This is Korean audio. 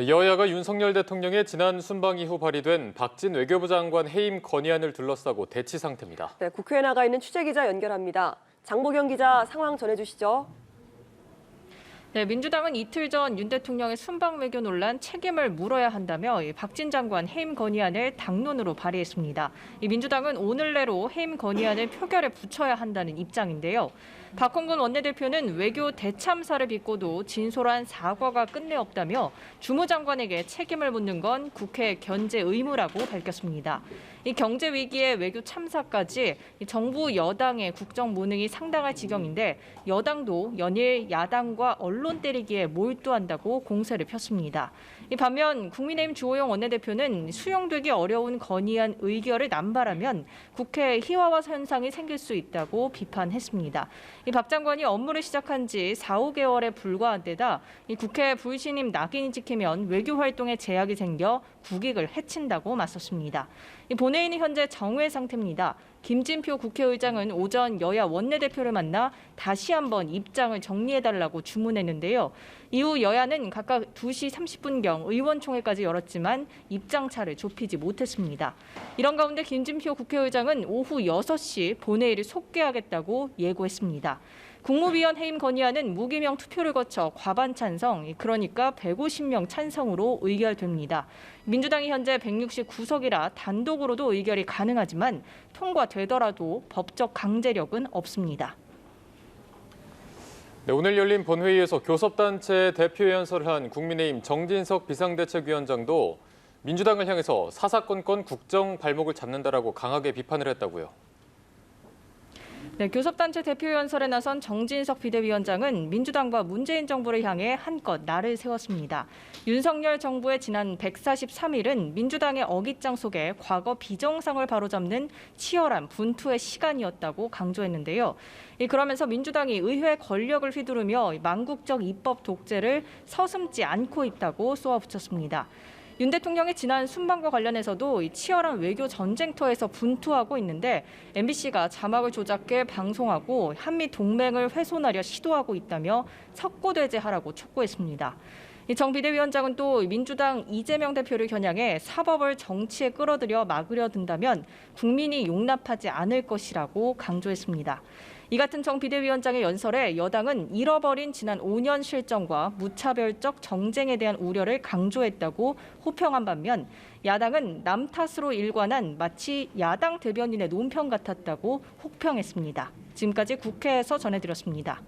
네, 여야가 윤석열 대통령의 지난 순방 이후 발의된 박진 외교부 장관 해임 건의안을 둘러싸고 대치 상태입니다. 네, 국회에 나가 있는 취재기자 연결합니다. 장보경 기자 상황 전해주시죠. 네, 민주당은 이틀 전 윤 대통령의 순방 외교 논란 책임을 물어야 한다며 박진 장관 해임 건의안을 당론으로 발의했습니다. 민주당은 오늘 내로 해임 건의안을 표결에 붙여야 한다는 입장인데요. 박홍근 원내대표는 외교 대참사를 빚고도 진솔한 사과가 끝내 없다며 주무장관에게 책임을 묻는 건 국회 견제 의무라고 밝혔습니다. 이 경제 위기에 외교 참사까지 정부 여당의 국정 무능이 상당할 지경인데 여당도 연일 야당과 언론 때리기에 몰두한다고 공세를 폈습니다. 이 반면 국민의힘 주호영 원내대표는 수용되기 어려운 건의안 의결을 남발하면 국회에 희화화 현상이 생길 수 있다고 비판했습니다. 이 박 장관이 업무를 시작한 지 4, 5개월에 불과한 데다 이 국회 불신임 낙인이 찍히면 외교 활동에 제약이 생겨 국익을 해친다고 맞섰습니다. 이 본회의는 현재 정회 상태입니다. 김진표 국회의장은 오전 여야 원내대표를 만나 다시 한번 입장을 정리해달라고 주문했는데요. 이후 여야는 각각 2시 30분경 의원총회까지 열었지만 입장차를 좁히지 못했습니다. 이런 가운데 김진표 국회의장은 오후 6시 본회의를 속개하겠다고 예고했습니다. 국무위원 해임 건의안은 무기명 투표를 거쳐 과반 찬성, 그러니까 150명 찬성으로 의결됩니다. 민주당이 현재 169석이라 단독으로도 의결이 가능하지만 통과되더라도 법적 강제력은 없습니다. 네, 오늘 열린 본회의에서 교섭단체 대표 연설을 한 국민의힘 정진석 비상대책위원장도 민주당을 향해서 사사건건 국정 발목을 잡는다라고 강하게 비판을 했다고요. 네, 교섭단체 대표 연설에 나선 정진석 비대위원장은 민주당과 문재인 정부를 향해 한껏 날을 세웠습니다. 윤석열 정부의 지난 143일은 민주당의 어깃장 속에 과거 비정상을 바로잡는 치열한 분투의 시간이었다고 강조했는데요. 그러면서 민주당이 의회 권력을 휘두르며 망국적 입법 독재를 서슴지 않고 있다고 쏘아붙였습니다. 윤 대통령의 지난 순방과 관련해서도 치열한 외교 전쟁터에서 분투하고 있는데 MBC가 자막을 조작해 방송하고 한미 동맹을 훼손하려 시도하고 있다며 석고대죄하라고 촉구했습니다. 정 비대위원장은 또 민주당 이재명 대표를 겨냥해 사법을 정치에 끌어들여 막으려 든다면 국민이 용납하지 않을 것이라고 강조했습니다. 이 같은 정 비대위원장의 연설에 여당은 잃어버린 지난 5년 실정과 무차별적 정쟁에 대한 우려를 강조했다고 호평한 반면 야당은 남 탓으로 일관한 마치 야당 대변인의 논평 같았다고 혹평했습니다. 지금까지 국회에서 전해드렸습니다.